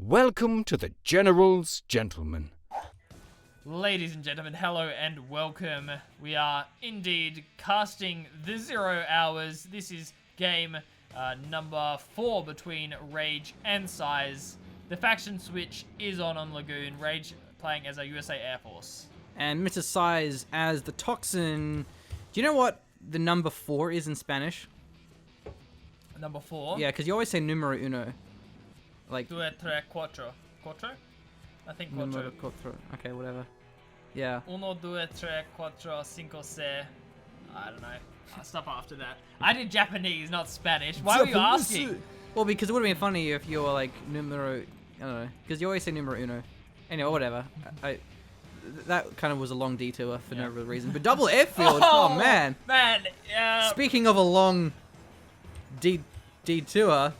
welcome to the General's Gentlemen. Ladies and gentlemen, hello and welcome. We are indeed casting the 0 hours. This is game number 4 between Rage and Size. The faction switch is on Lagoon. Rage playing as a USA Air Force. And Mr. Size as the Toxin. Do you know what the number 4 is in Spanish? Number 4? Yeah, because you always say numero uno. Like... 2, 3, 4. 4? I think 4. Numero cuatro. Okay, whatever. Yeah. 1, 2, 3, 4, 5, 6. I don't know. Stuff after that. I did Japanese, not Spanish. Why were you asking? Well, because it would have been funny if you were like numero... I don't know. Because you always say numero uno. Anyway, whatever. That kind of was a long detour for no real reason. But double airfield, oh man. Man, Speaking of a long detour,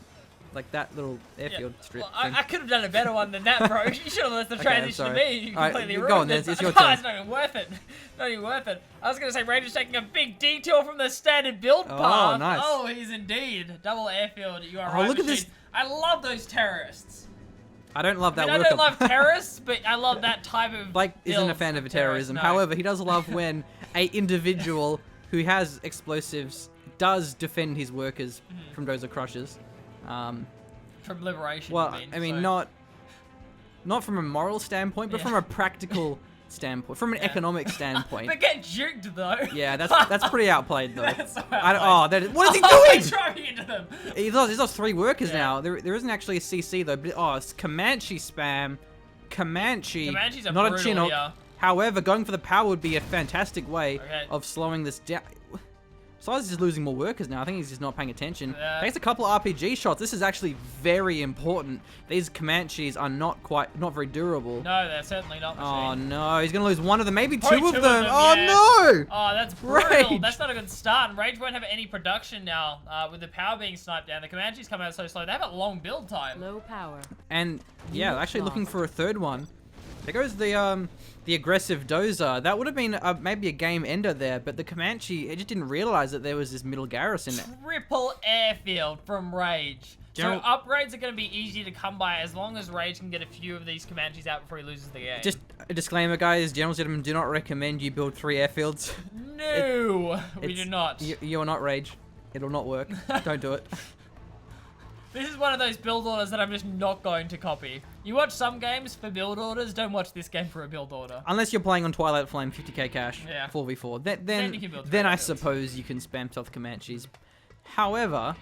like that little airfield strip thing. I could have done a better one than that, bro. You should have let the transition to me. You completely ruined go on, it. it's your turn. It's not even worth it. Not even worth it. I was going to say Rage is taking a big detour from the standard build path. Oh, nice. Oh, he's indeed. Double airfield. You are right. Look at this. I love those terrorists. I don't love that I don't love terrorists, but I love that type of Blake isn't a fan of terrorism. No. However, he does love when a individual who has explosives does defend his workers from dozer crushers. From liberation, Well, you mean, I mean, so. not from a moral standpoint, but from a practical standpoint, from an economic standpoint. But get juked though. Yeah, that's pretty outplayed though. That's so outplayed. What is he doing? He's driving into them. He's lost 3 workers now. There isn't actually a CC though. But, it's Comanche spam. Comanche's are not a brutal Chinook. here. However, going for the power would be a fantastic way Okay. of slowing this down. Size is just losing more workers now. I think he's just not paying attention. Yeah. Takes a couple of RPG shots. This is actually very important. These Comanches are not very durable. No, they're certainly not. Oh Machine. no, he's gonna lose one of them, maybe Probably two of two them. of them, Oh yeah. no! Oh, that's brutal. Rage. That's not a good start. And Rage won't have any production now with the power being sniped down. The Comanches come out so slow. They have a long build time. Low power. And yeah, actually looking for a third one. There goes the aggressive dozer. That would have been maybe a game ender there, but the Comanche, it just didn't realize that there was this middle garrison there. Triple airfield from Rage. General- So upgrades are going to be easy to come by as long as Rage can get a few of these Comanches out before he loses the game. Just a disclaimer, guys. General Gentlemen do not recommend you build 3 airfields. No, we do not. You are not Rage. It'll not work. Don't do it. This is one of those build orders that I'm just not going to copy. You watch some games for build orders, don't watch this game for a build order. Unless you're playing on Twilight Flame 50k cash, Yeah. 4v4. Then you can build Then I airfields. suppose you can spam stealth Comanches. However,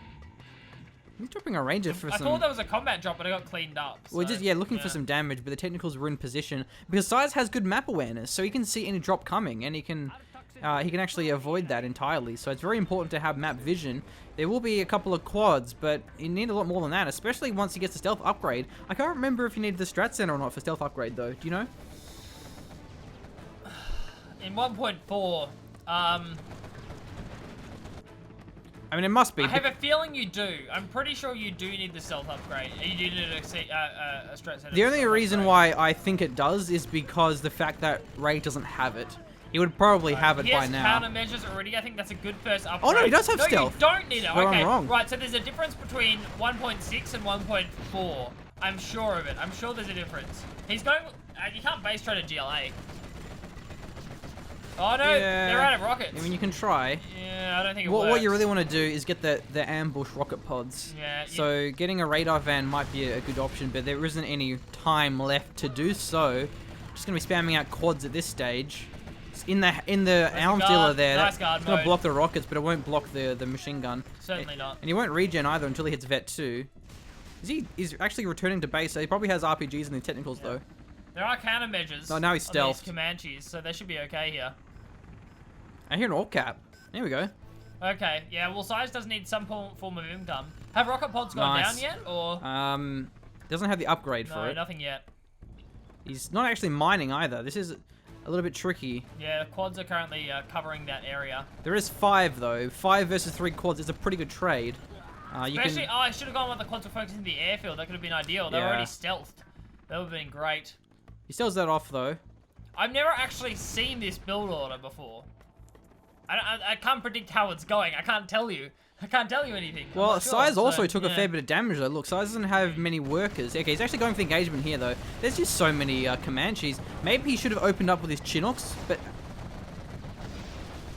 he's dropping a ranger for I some... thought there was a combat drop, but it got cleaned up. Well, so, just looking for some damage, but the technicals were in position because Size has good map awareness, so he can see any drop coming, and he can actually avoid that entirely. So it's very important to have map vision. There will be a couple of quads, but you need a lot more than that, especially once he gets the stealth upgrade. I can't remember if you need the strat center or not for stealth upgrade, though. Do you know? In 1.4, I mean, it must be. I have a feeling you do. I'm pretty sure you do need the stealth upgrade. You do need a strat center. The only reason why I think it does is because the fact that Ray doesn't have it. He would probably have it he by has now. countermeasures already. I think that's a good first upgrade. Oh no, he does have no, stealth. You don't need it. Well, okay, I'm wrong. right. So there's a difference between 1.6 and 1.4. I'm sure of it. I'm sure there's a difference. He's going. You can't base trade a GLA. Oh no, Yeah. they're out of rockets. I mean, you can try. Yeah, I don't think it works. What you really want to do is get the ambush rocket pods. Yeah. So getting a radar van might be a good option, but there isn't any time left to do so. Just gonna be spamming out quads at this stage. In the arms guard. dealer there, Nice that's guard gonna mode. block the rockets, but it won't block the machine gun. Certainly not. And he won't regen either until he hits Vet 2. He's actually returning to base, so he probably has RPGs in the technicals though. There are countermeasures. Oh, now he's on these stealthed. Comanches, so they should be okay here. I hear an all cap. There we go. Okay, yeah, well, Size does need some form of income. Have rocket pods gone Nice. down yet, or? Doesn't have the upgrade for No, it. nothing yet. He's not actually mining either. This is a little bit tricky. Yeah, the quads are currently covering that area. There is 5 though. 5 versus 3 quads is a pretty good trade. You Especially, can... oh, I should have gone with the quads were focusing the airfield. That could have been ideal. They were Yeah. already stealthed. That would have been great. He sells that off though. I've never actually seen this build order before. I can't predict how it's going. I can't tell you. I can't tell you anything. I'm Well, not sure, Size also so, took a yeah. fair bit of damage though. Look, Size doesn't have many workers. Okay, he's actually going for the engagement here though. There's just so many Comanches. Maybe he should have opened up with his Chinooks, but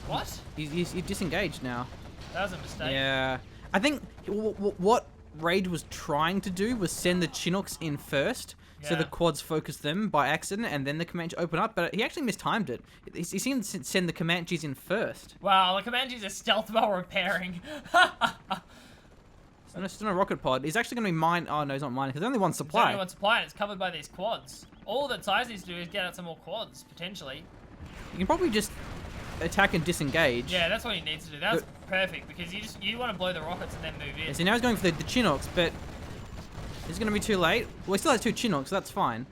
What? he's disengaged now. That was a mistake. Yeah. I think what Rage was trying to do was send the Chinooks in first, so the Yeah. quads focus them by accident, and then the Comanche open up, but he actually mistimed it. He seemed to send the Comanches in first. Wow, the Comanches are stealth while repairing. It's not a rocket pod. He's actually going to be mine. Oh, no, he's not mining, because there's only one There's supply. only one supply and it's covered by these quads. All that Size needs to do is get out some more quads, potentially. You can probably just attack and disengage. Yeah, that's what he needs to do. That's perfect, because you want to blow the rockets and then move in. Yeah, see, now he's going for the Chinooks, but it's going to be too late. Well, he still has 2 Chinooks, so that's fine.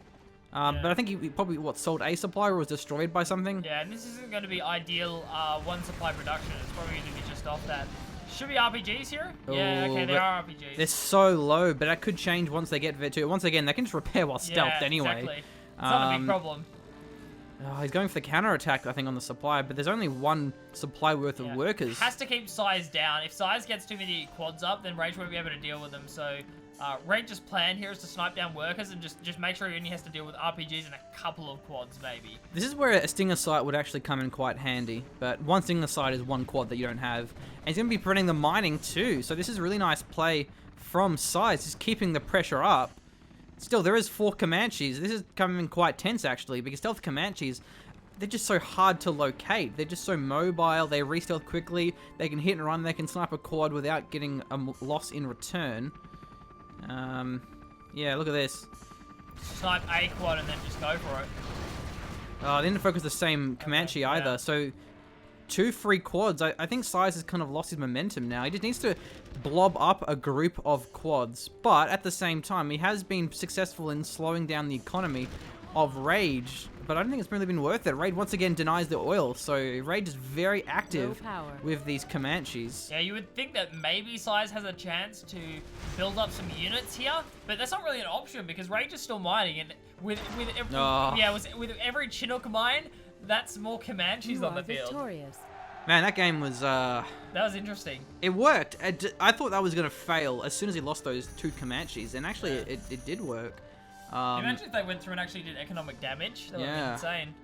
But I think he probably, sold a supply or was destroyed by something? Yeah, and this isn't going to be ideal one supply production. It's probably going to be just off that. Should be RPGs here? Yeah, Oh, okay, but there are RPGs. They're so low, but that could change once they get Vet 2. Once again, they can just repair while stealthed anyway. Exactly. It's not a big problem. Oh, he's going for the counter attack, I think, on the supply, but there's only 1 supply worth of workers. Has to keep Size down. If Size gets too many quads up, then Rage won't be able to deal with them. So Rage's plan here is to snipe down workers and just make sure he only has to deal with RPGs and a couple of quads, maybe. This is where a Stinger Sight would actually come in quite handy, but 1 Stinger Sight is 1 quad that you don't have. And he's going to be preventing the mining too, so this is a really nice play from Size, just keeping the pressure up. Still, there is 4 Comanches. This is coming in quite tense, actually, because stealth Comanches, they're just so hard to locate. They're just so mobile. They re-stealth quickly. They can hit and run. They can snipe a quad without getting a loss in return. Yeah, look at this. Snipe a quad and then just go for it. They didn't focus the same Comanche either, so 2 free quads. I think Size has kind of lost his momentum now. He just needs to blob up a group of quads, but at the same time, he has been successful in slowing down the economy of Rage, but I don't think it's really been worth it. Rage once again denies the oil, so Rage is very active with these Comanches. Yeah, you would think that maybe Size has a chance to build up some units here, but that's not really an option because Rage is still mining, and with every Chinook mine, that's more Comanches on the field. Man, that game was, That was interesting. it worked. I thought that was going to fail as soon as he lost those 2 Comanches, and actually it did work. Imagine if they went through and actually did economic damage. That would be insane.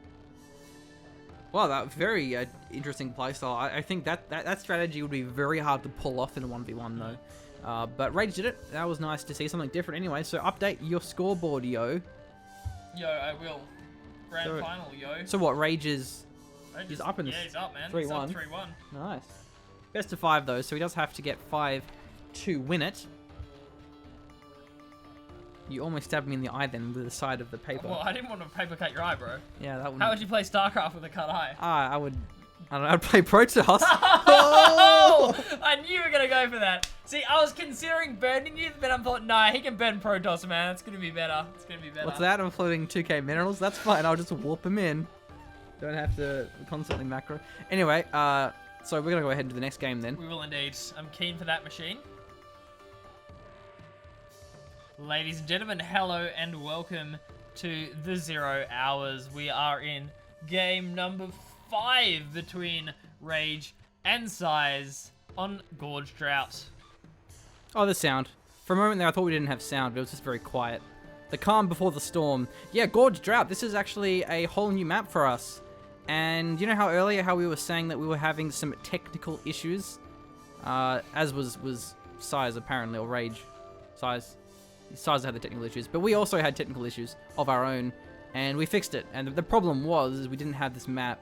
Well, that very interesting playstyle. I think that strategy would be very hard to pull off in a 1v1 though. But Rage did it. That was nice to see something different anyway. So update your scoreboard, yo. Yo, I will. Grand final, yo. So what, Rage is he's up in this? Yeah, he's up, man. 3-1. He's up 3-1. Nice. Best of 5 though, so he does have to get 5 to win it. You almost stabbed me in the eye then with the side of the paper. Well, I didn't want to paper cut your eye, bro. Yeah, that would. How would you play StarCraft with a cut eye? I don't know. I'd play Protoss. Oh! I knew you were gonna go for that. See, I was considering burning you, but I thought, nah, he can burn Protoss, man. It's gonna be better. It's gonna be better. What's that? I'm floating 2k minerals. That's fine. I'll just warp them in. Don't have to constantly macro. Anyway, so we're gonna go ahead to the next game then. We will indeed. I'm keen for that machine. Ladies and gentlemen, hello and welcome to the 0 hours. We are in game number 5 between Rage and Size on Gorge Drought. Oh, the sound. For a moment there, I thought we didn't have sound, but it was just very quiet. The calm before the storm. Yeah, Gorge Drought. This is actually a whole new map for us. And you know how earlier how we were saying that we were having some technical issues? As was Size apparently, or Rage. Size had the technical issues, but we also had technical issues of our own, and we fixed it. And the problem was we didn't have this map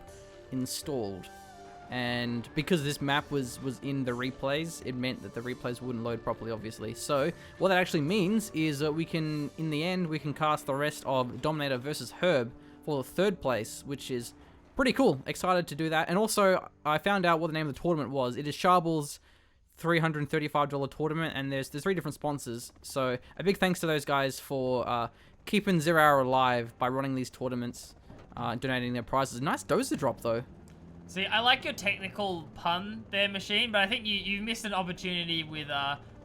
installed, and because this map was in the replays, it meant that the replays wouldn't load properly, obviously. So what that actually means is that we can, in the end, we can cast the rest of Dominator versus Herb for the 3rd place, which is pretty cool. Excited to do that. And also, I found out what the name of the tournament was. It is Sharbel's $335 tournament, and there's 3 different sponsors. So a big thanks to those guys for keeping 0 Hour alive by running these tournaments, donating their prizes. Nice dozer drop though. See, I like your technical pun there, Machine, but I think you missed an opportunity with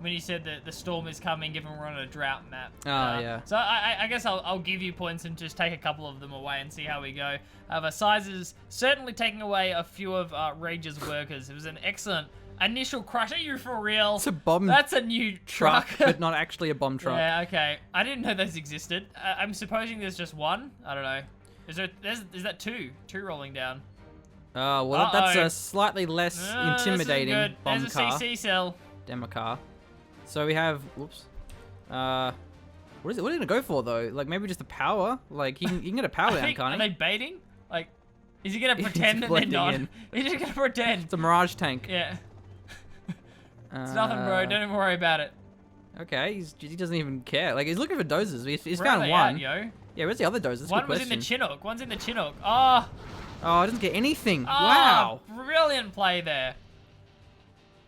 when you said that the storm is coming, given we're on a drought map. Yeah. So I guess I'll give you points and just take a couple of them away and see how we go. But Size is certainly taking away a few of Rage's workers. It was an excellent Initial crush. Are you for real? It's a bomb That's a new truck, truck. but not actually a bomb truck. Yeah, okay. I didn't know those existed. I'm supposing there's just one. I don't know. Is that two? Two rolling down. Well, that's a slightly less intimidating this isn't good. bomb There's car. a CC cell. Demo car. So we have, whoops. What is it? What are you gonna go for though? Like maybe just the power? Like you can get a power down, can't Are he? they baiting? Like, is he gonna pretend that they're blending not? in. He's just gonna pretend. It's a Mirage tank. Yeah. It's nothing, bro. Don't even worry about it. Okay, he doesn't even care. Like he's looking for dozers. He's Where are found they one. at, yo? Yeah, where's the other dozers? That's a One good was in the question. Chinook. One's in the Chinook. Oh. Oh, it doesn't get anything. Oh, Wow. Brilliant play there.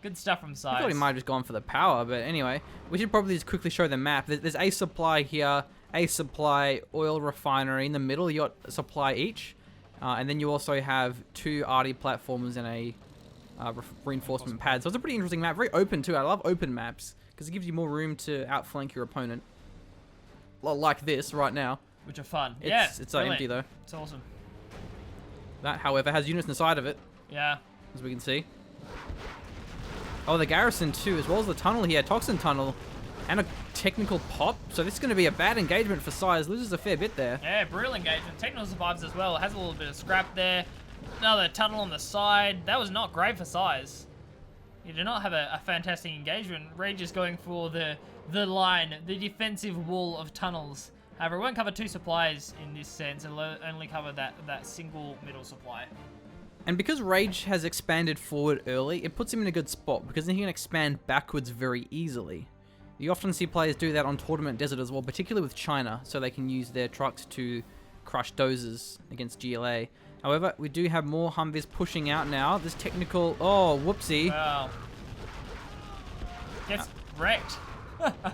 Good stuff from I Size. thought he might have just gone for the power, but anyway, we should probably just quickly show the map. There's a supply here, a supply, oil refinery. In the middle, you got a supply each. And then you also have 2 RD platforms and a reinforcement pad. So it's a pretty interesting map. Very open, too. I love open maps because it gives you more room to outflank your opponent. Like this right now. Which are fun. It's brilliant. empty, though. It's awesome. That, however, has units inside of it, Yeah. as we can see. Oh, the garrison too, as well as the tunnel here, toxin tunnel, and a technical pop. So this is going to be a bad engagement for Size. Loses a fair bit there. Yeah, brutal engagement. Technical survives as well. It has a little bit of scrap there. Another tunnel on the side. That was not great for Size. You do not have a fantastic engagement. Rage is going for the line, the defensive wall of tunnels. However, it won't cover 2 supplies in this sense. It'll only cover that single middle supply. And because Rage has expanded forward early, it puts him in a good spot because then he can expand backwards very easily. You often see players do that on Tournament Desert as well, particularly with China, so they can use their trucks to crush dozers against GLA. However, we do have more Humvees pushing out now. This technical... Oh, whoopsie. Wow. Gets wrecked.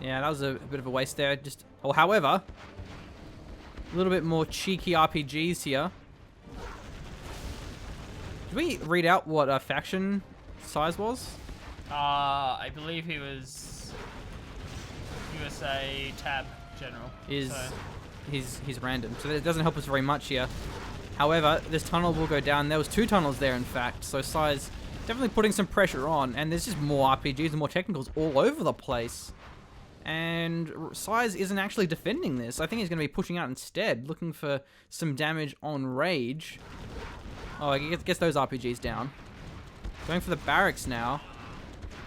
Yeah, that was a bit of a waste there. However, a little bit more cheeky RPGs here. Did we read out what faction Size was? I believe he was USA Tab General. He's random, so that doesn't help us very much here. However, this tunnel will go down. There was 2 tunnels there, in fact, so Size definitely putting some pressure on, and there's just more RPGs and more technicals all over the place. And Size isn't actually defending this. I think he's going to be pushing out instead, looking for some damage on Rage. Oh, he gets those RPGs down. Going for the barracks now.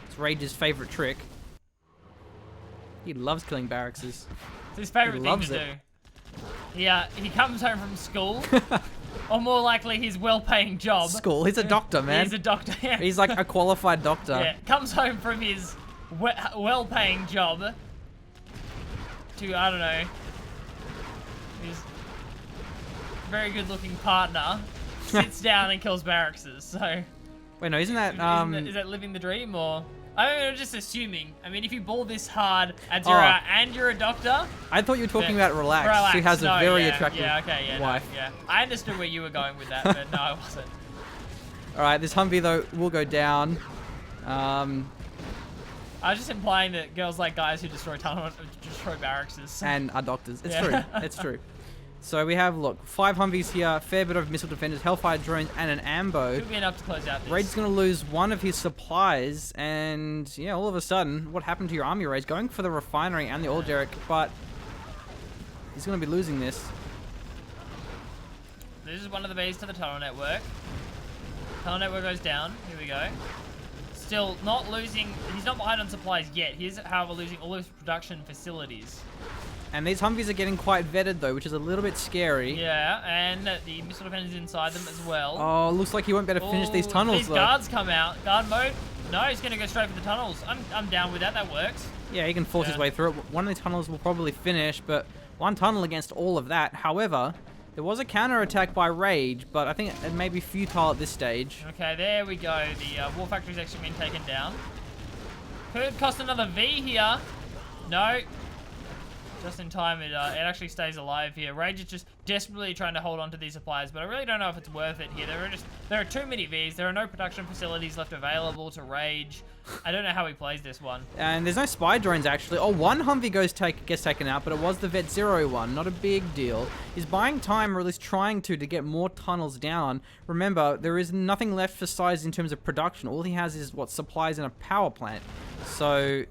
It's Rage's favorite trick. He loves killing barracks. It's his favorite thing to do. He comes home from school, or more likely his well-paying job. School. He's a doctor, man. He's a doctor. Yeah. He's like a qualified doctor. Yeah, comes home from his well-paying job to, I don't know, his very good-looking partner, sits down and kills barracks. So, wait, no, isn't that is that living the dream, or? I'm just assuming. I mean, if you ball this hard at Zero and you're a doctor... I thought you were talking about Relax. She has a very attractive wife. Yeah. I understood where you were going with that, but no, I wasn't. Alright, this Humvee, though, will go down. I was just implying that girls like guys who destroy barracks. And are doctors. It's true. It's true. So we have, look, 5 Humvees here, fair bit of missile defenders, Hellfire drones, and an Ambo. Could be enough to close out this. Rage's going to lose one of his supplies, and yeah, all of a sudden, what happened to your army, Rage? Going for the refinery and the oil derrick, but he's going to be losing this. This is one of the bays to the tunnel network. Tunnel network goes down. Here we go. Still not losing. He's not behind on supplies yet. He is, however, losing all his production facilities. And these Humvees are getting quite vetted, though, which is a little bit scary. Yeah, and the missile defenders inside them as well. Oh, looks like he won't be able to finish these tunnels, these though. guards come out. Guard mode. No, he's going to go straight for the tunnels. I'm down with that. That works. Yeah, he can force his way through it. One of the tunnels will probably finish, but one tunnel against all of that. However, there was a counter-attack by Rage, but I think it may be futile at this stage. Okay, there we go. The war factory's actually been taken down. Could cost another V here. No. Just in time, it actually stays alive here. Rage is just desperately trying to hold on to these supplies, but I really don't know if it's worth it here. There are too many Vs. There are no production facilities left available to Rage. I don't know how he plays this one. And there's no spy drones, actually. Oh, one Humvee gets taken out, but it was the Vet Zero one. Not a big deal. He's buying time, or at least trying to get more tunnels down. Remember, there is nothing left for Size in terms of production. All he has is, supplies in a power plant. So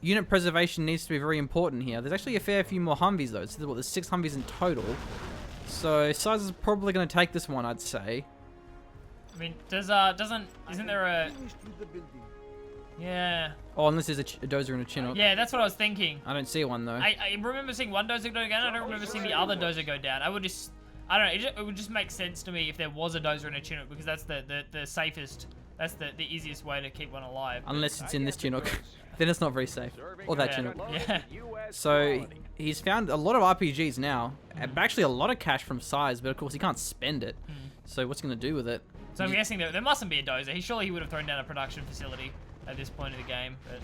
unit preservation needs to be very important here. There's actually a fair few more Humvees, though. So there's 6 Humvees in total. So Size is probably going to take this one, I'd say. I mean, isn't there a... Yeah. Oh, unless there's a Dozer and a Chinook. Yeah, that's what I was thinking. I don't see one, though. I remember seeing one Dozer go down. I don't remember seeing the other Dozer go down. I don't know. It would just make sense to me if there was a Dozer and a Chinook, because that's the safest. That's the easiest way to keep one alive. Unless it's in this Chinook. Then it's not very safe. Or that Chinook. Yeah. So he's found a lot of RPGs now. Actually, a lot of cash from Size, but of course he can't spend it. So what's he going to do with it? So I'm guessing there mustn't be a Dozer. Surely he would have thrown down a production facility at this point of the game. But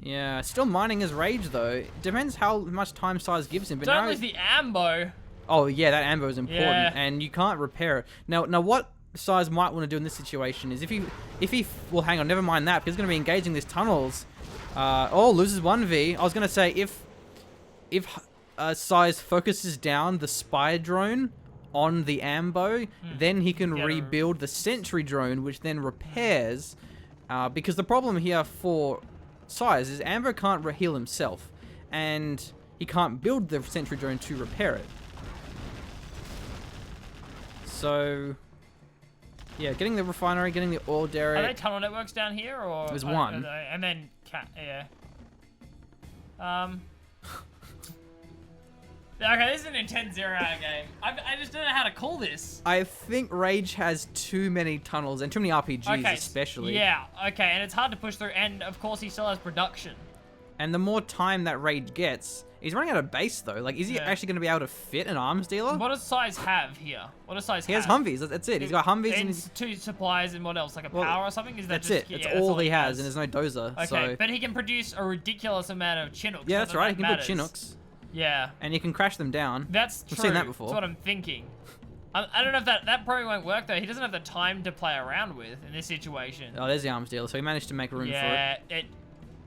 yeah, still mining his Rage, though. Depends how much time Size gives him. But don't now lose the ambo. Oh, yeah, that ambo is important. Yeah. And you can't repair it. Now what Size might want to do in this situation is if he... Well, hang on, never mind that, because he's going to be engaging these tunnels. Loses 1v. I was going to say, if Size focuses down the spy drone on the ambo, then he can rebuild the sentry drone, which then repairs. Because the problem here for Size is Ambo can't heal himself, and he can't build the sentry drone to repair it. So, yeah, getting the refinery, getting the oil derrick. Are they tunnel networks down here, or there's one, and then yeah. Okay, this is an intense 0-hour game. I just don't know how to call this. I think Rage has too many tunnels and too many RPGs, especially. Yeah, okay, and it's hard to push through, and of course he still has production. And the more time that Rage gets, he's running out of base, though. Like, is he actually going to be able to fit an arms dealer? What does Size have here? What does Size have? He has Humvees, that's it. He's got Humvees and 2 supplies and what else? Like a power or something? Is that that's just, it. Yeah, that's all he has, and there's no Dozer. Okay, so. but he can produce a ridiculous amount of Chinooks. Yeah, that's right. He can put Chinooks. Yeah. And you can crash them down. That's true. We've seen that before. That's what I'm thinking. I don't know if that probably won't work, though. He doesn't have the time to play around with in this situation. Oh, there's the arms dealer, so he managed to make room for it. Yeah,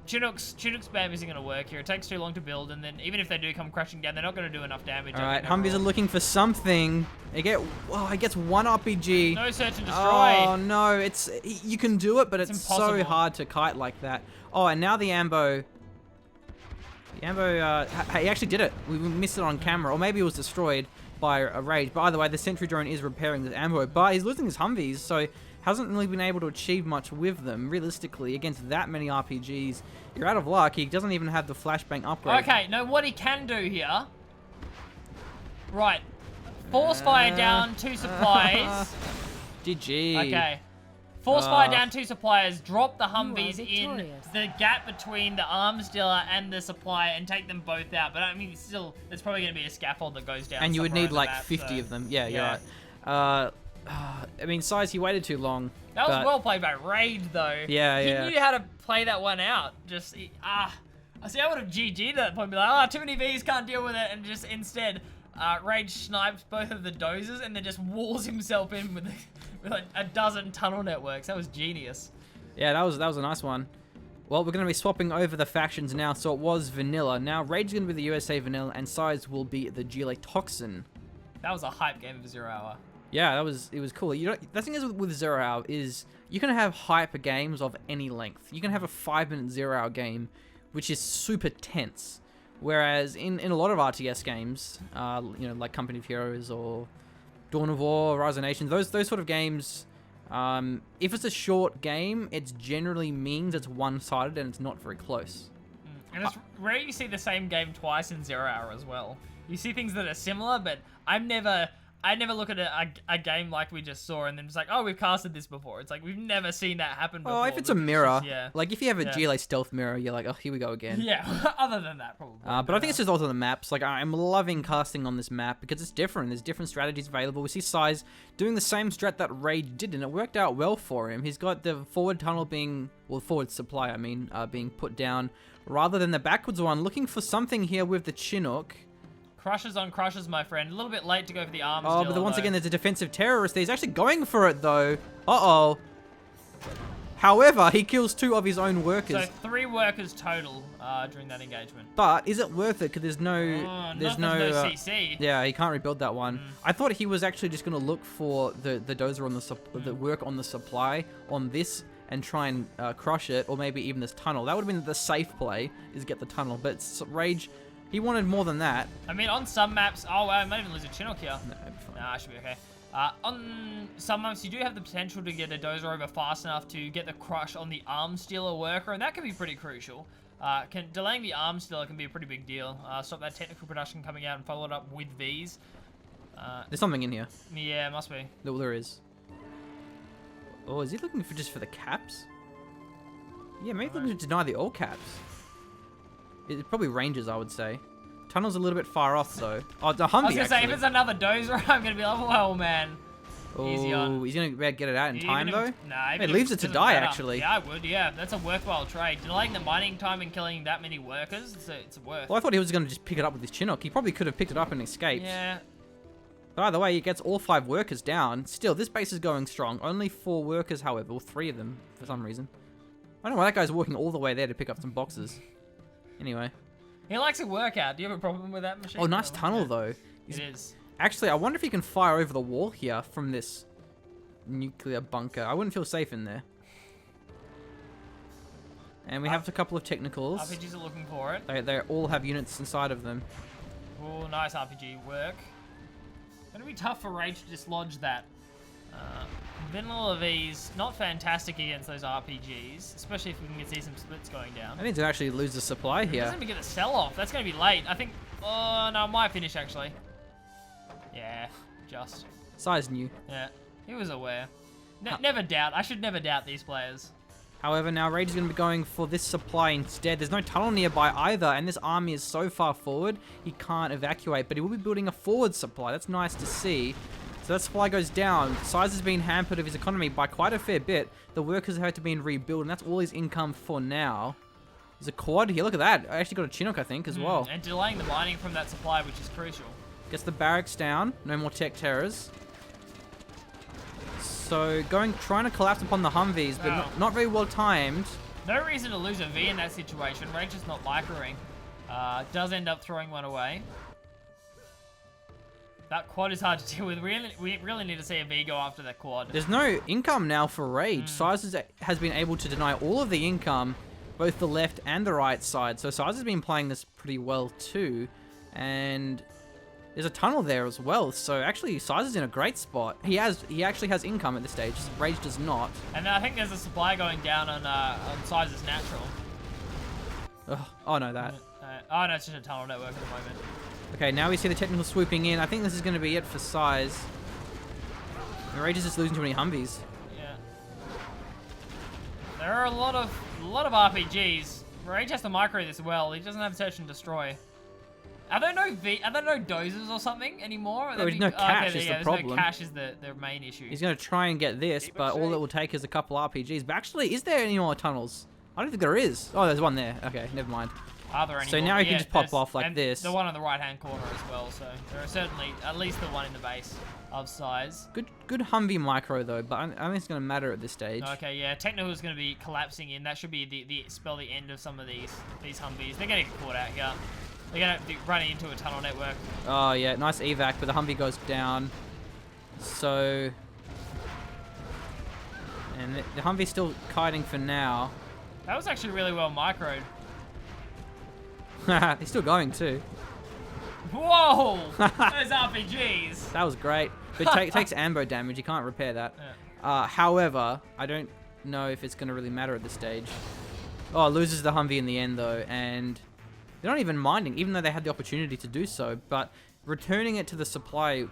Chinook spam isn't going to work here. It takes too long to build, and then even if they do come crashing down, they're not going to do enough damage. Alright, Humvees are looking for something. He gets one RPG. No search and destroy. Oh, no. You can do it, but it's impossible. So hard to kite like that. Oh, and now the Ambo... he actually did it. We missed it on camera, or maybe it was destroyed by a Rage. But either way, the sentry drone is repairing the Ambo, but he's losing his Humvees, so hasn't really been able to achieve much with them. Realistically, against that many RPGs, you're out of luck. He doesn't even have the flashbang upgrade. Okay, no, what he can do here... Right. Force fire down 2 supplies. GG. Okay. Force fire down 2 suppliers, drop the Humvees in the gap between the arms dealer and the supplier, and take them both out. But I mean, still, there's probably going to be a scaffold that goes down. And you would need like map, 50 of them. Yeah, you're right. I mean, Size, he waited too long. That was well played by Raid, though. Yeah, He knew how to play that one out. Just, I see, I would have GG'd at that point, be like, too many Vs, can't deal with it, and just instead, Rage snipes both of the dozers and then just walls himself in with like a dozen tunnel networks. That was genius. Yeah, that was a nice one. Well, we're going to be swapping over the factions now, so it was Vanilla. Now, Rage is going to be the USA Vanilla, and Size will be the GLA Toxin. That was a hype game of 0 hour. Yeah, it was cool. You know, the thing is with 0 hour is you can have hype games of any length. You can have a 5-minute 0 hour game, which is super tense. Whereas in a lot of RTS games, you know, like Company of Heroes or Dawn of War, Rise of Nations, those sort of games, if it's a short game, it generally means it's one-sided and it's not very close. And it's rare you see the same game twice in 0 hour as well. You see things that are similar, but I've never I never look at a game like we just saw and then it's like, oh, we've casted this before. It's like, we've never seen that happen before. Oh, if it's a It's mirror, just- yeah. like if you have a GLA stealth mirror, you're like, oh, here we go again. Yeah, other than that, probably. But I think it's just also the maps. Like, I'm loving casting on this map because it's different. There's different strategies available. We see Size doing the same strat that Rage did, and it worked out well for him. He's got the forward tunnel forward supply, I mean, being put down rather than the backwards one. Looking for something here with the Chinook. Crushes on crushes, my friend. A little bit late to go for the arms. Oh, but once again, there's a defensive terrorist. He's actually going for it, though. Uh-oh. However, he kills 2 of his own workers. So 3 workers total during that engagement. But is it worth it? Because there's no CC. Yeah, he can't rebuild that one. I thought he was actually just going to look for the dozer on the work on the supply on this and try and crush it, or maybe even this tunnel. That would have been the safe play, is get the tunnel. But Rage, he wanted more than that. I mean, on some maps, oh wow, I might even lose a Chinook here. No, it'd be fine. Nah, I should be okay. On some maps, you do have the potential to get a dozer over fast enough to get the crush on the arm stealer worker, and that can be pretty crucial. Delaying the arm stealer can be a pretty big deal. Stop that technical production coming out and follow it up with these. There's something in here. Yeah, must be. There is. Oh, is he looking for just for the caps? Yeah, maybe looking to deny the all caps. It probably ranges, I would say. Tunnel's a little bit far off, though. Oh, the Humvee, I was gonna say, if it's another dozer, I'm gonna be like, well, man. Easy on. Oh, he's gonna be able to get it out in time, though? Nah, It leaves it to die, actually. Yeah, I would, yeah. That's a worthwhile trade. Delaying the mining time and killing that many workers, it's worth. Well, I thought he was gonna just pick it up with his Chinook. He probably could have picked it up and escaped. Yeah. But either way, he gets all 5 workers down. Still, this base is going strong. Only 4 workers, however, or 3 of them, for some reason. I don't know why that guy's walking all the way there to pick up some boxes. Anyway. He likes a workout. Do you have a problem with that machine? Oh, nice tunnel, though. It is. Actually, I wonder if he can fire over the wall here from this nuclear bunker. I wouldn't feel safe in there. And we have a couple of technicals. RPGs are looking for it. They all have units inside of them. Oh, nice RPG work. Gonna be tough for Rage to dislodge that. Vanilla V's not fantastic against those RPGs, especially if we can see some splits going down. I need to actually lose the supply He here. doesn't even get a sell-off. That's going to be late. I think... Oh, no, it might finish, actually. Yeah, just. Size new. Yeah, he was aware. Never doubt. I should never doubt these players. However, now Rage is going to be going for this supply instead. There's no tunnel nearby either, and this army is so far forward, he can't evacuate, but he will be building a forward supply. That's nice to see. So that supply goes down. Size has been hampered of his economy by quite a fair bit. The workers have had to be rebuilt, and that's all his income for now. There's a quad here. Look at that. I actually got a Chinook, I think, as well. And delaying the mining from that supply, which is crucial. Gets the barracks down. No more tech terrors. So trying to collapse upon the Humvees, but not very well timed. No reason to lose a V in that situation. Rage is not microing. Does end up throwing one away. That quad is hard to deal with. We really need to see a V go after that quad. There's no income now for Rage. Size has been able to deny all of the income, both the left and the right side. So Size has been playing this pretty well too. And there's a tunnel there as well. So actually, Size is in a great spot. He actually has income at this stage. Rage does not. And I think there's a supply going down on Size's natural. Ugh. Oh no, that. Oh no, it's just a tunnel network at the moment. Okay, now we see the technical swooping in. I think this is going to be it for Size. Rage is just losing too many Humvees. Yeah. There are a lot of RPGs. Rage has to micro this well. He doesn't have search and destroy. Are there no dozers or something anymore? There's no cash is the problem. No cash is the main issue. He's going to try and get this, but all it will take is a couple RPGs. But actually, is there any more tunnels? I don't think there is. Oh, there's one there. Okay, never mind. Are there any so more? now he can just pop off like this. The one on the right-hand corner as well. So there are certainly at least the one in the base of Size. Good Humvee micro though, but I don't think it's going to matter at this stage. Okay, yeah, Technical is going to be collapsing in. That should be the end of some of these Humvees. They're going to get caught out here. They're going to be running into a tunnel network. Oh yeah, nice evac, but the Humvee goes down. So, and the Humvee's still kiting for now. That was actually really well microed. He's still going too. Whoa! Those RPGs. That was great. But it takes ambo damage. You can't repair that. Yeah. However, I don't know if it's going to really matter at this stage. Oh, loses the Humvee in the end though, and they're not even minding, even though they had the opportunity to do so. But returning it to the supply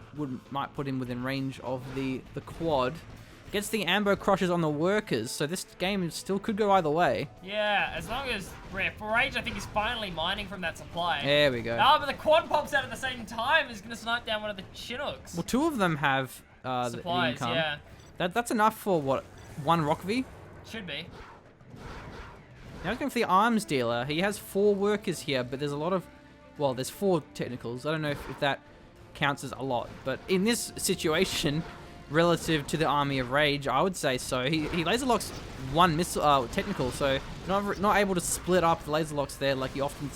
might put him within range of the quad. Gets the ambo crushes on the workers, so this game still could go either way. Yeah, as long as for Rage, I think he's finally mining from that supply. There we go. Ah, but the quad pops out at the same time. He's gonna snipe down one of the Chinooks. Well, 2 of them have the Supplies, income. yeah. That's enough for what, 1 Rock V? Should be. Now he's going for the arms dealer. He has 4 workers here, but there's a lot of, well, there's 4 technicals. I don't know if that counts as a lot, but in this situation, relative to the army of Rage, I would say so. He laser locks 1 missile technical, so not able to split up the laser locks there like he often.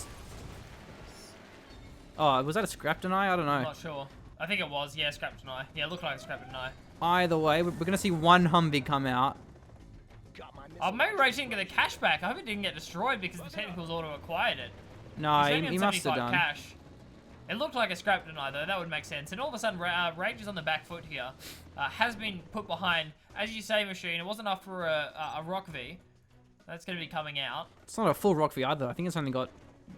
Oh, was that a scrap deny? I don't know. I'm not sure. I think it was. Yeah, scrap deny. Yeah, it looked like a scrap deny. Either way, we're gonna see 1 Humvee come out. Oh, maybe Rage didn't get the cash back. I hope it didn't get destroyed because the technicals auto acquired it. No, He's he must have done. Cash. It looked like a scrap deny though. That would make sense. And all of a sudden, Rage is on the back foot here. Has been put behind. As you say, Machine, it wasn't enough for a Rock V. That's going to be coming out. It's not a full Rock V either. I think it's only got,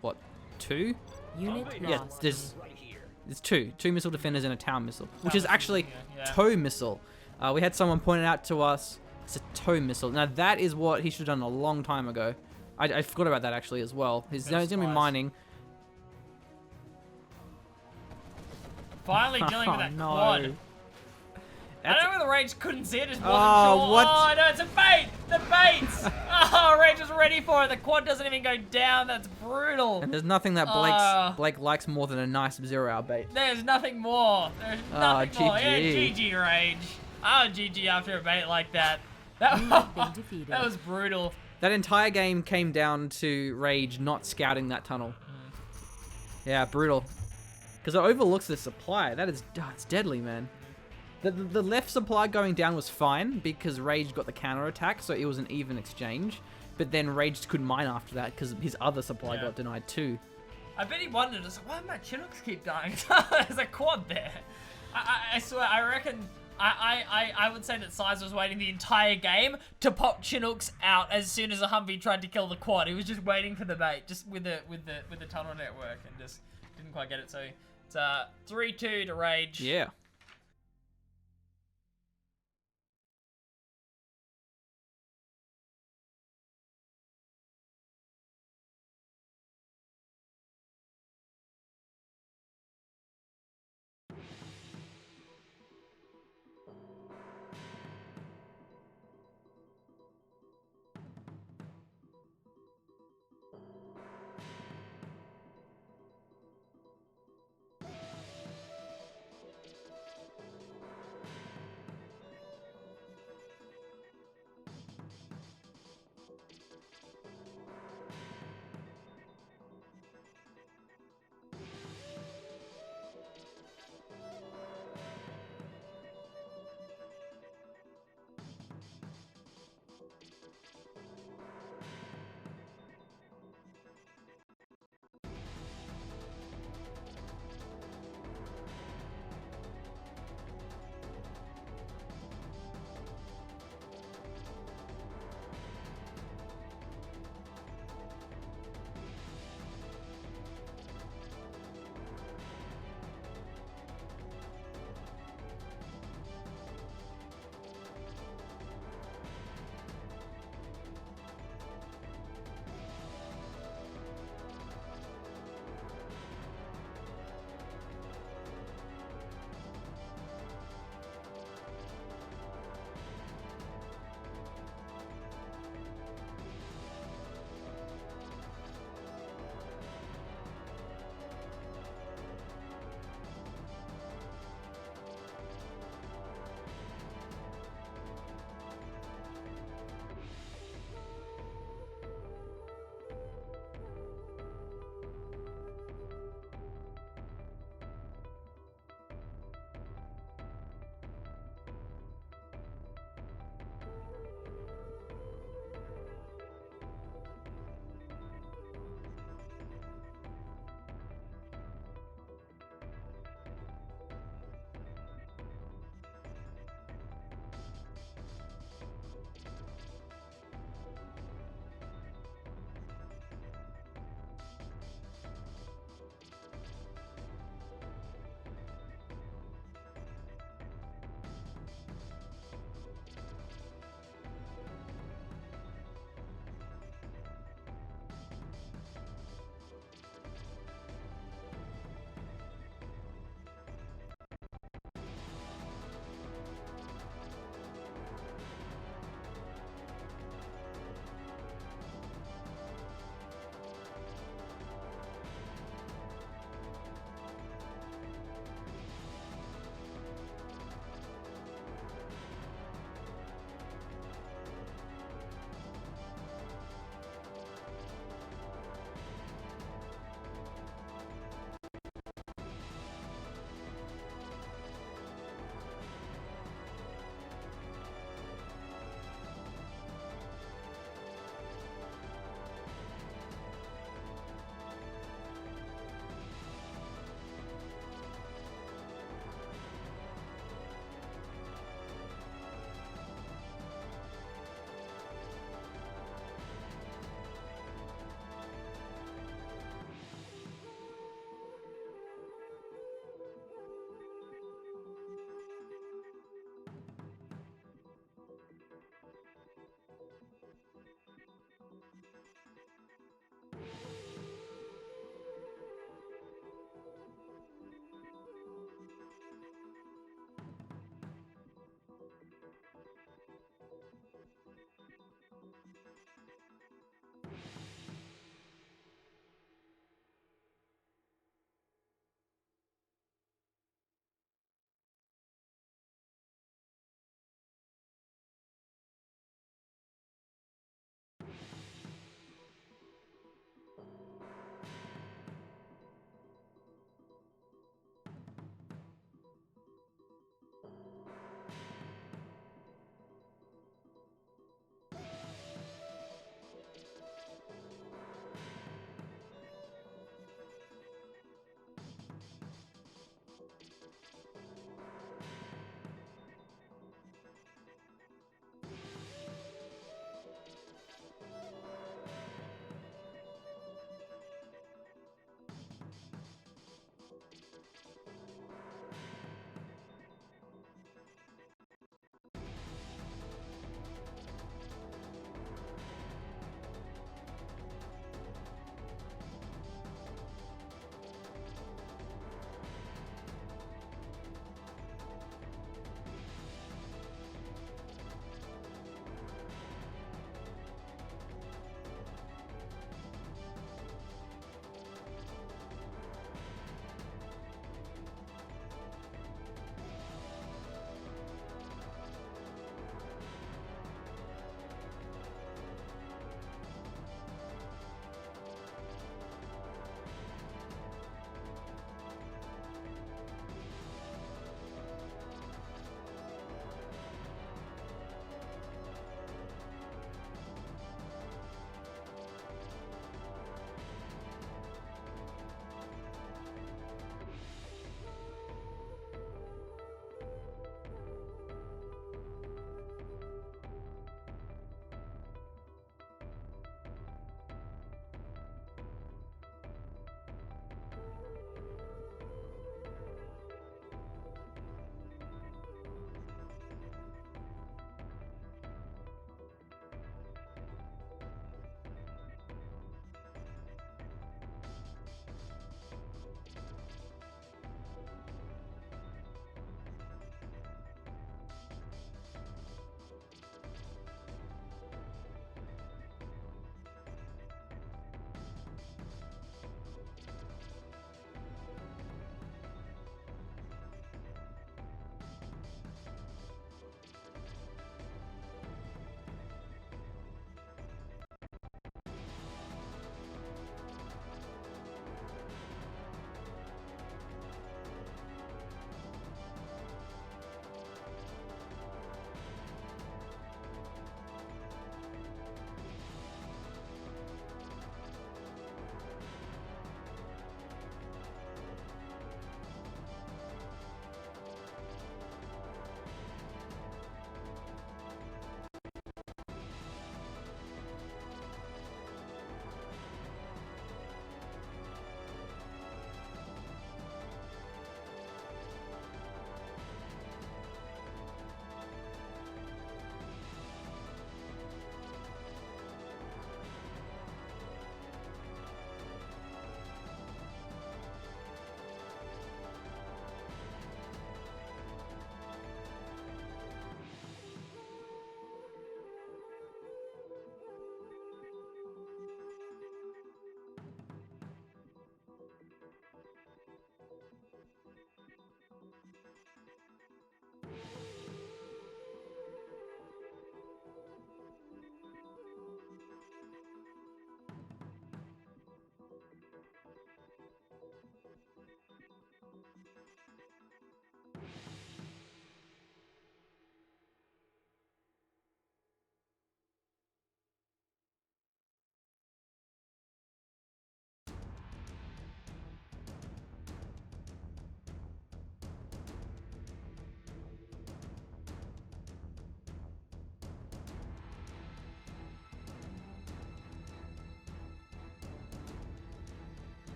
what, 2? Unit Yeah, lost. there's 2 missile defenders and a town missile, which is actually yeah. tow missile. We had someone pointed out to us it's a tow missile. Now that is what he should have done a long time ago. I forgot about that actually as well. He's going to be mining. Finally dealing with that no. quad. I That's- don't know whether Rage couldn't see it, just wasn't Oh, sure. what? Oh, no, it's a bait! The baits! Oh, Rage was ready for it. The quad doesn't even go down. That's brutal. And there's nothing that Blake likes more than a nice 0-hour bait. There's nothing more. There's nothing more. Yeah, GG. GG Rage. Oh, GG after a bait like that. That, Been defeated. that was brutal. That entire game came down to Rage not scouting that tunnel. Yeah, brutal. Because it overlooks the supply. That is, it's deadly, man. The left supply going down was fine because Rage got the counter attack, so it was an even exchange. But then Rage couldn't mine after that because his other supply got denied too. I bet he wondered, why do my Chinooks keep dying? There's a quad there. I swear, I reckon, I would say that Size was waiting the entire game to pop Chinooks out as soon as a Humvee tried to kill the quad. He was just waiting for the bait, just with the tunnel network, and just didn't quite get it. So it's 3-2 to Rage. Yeah.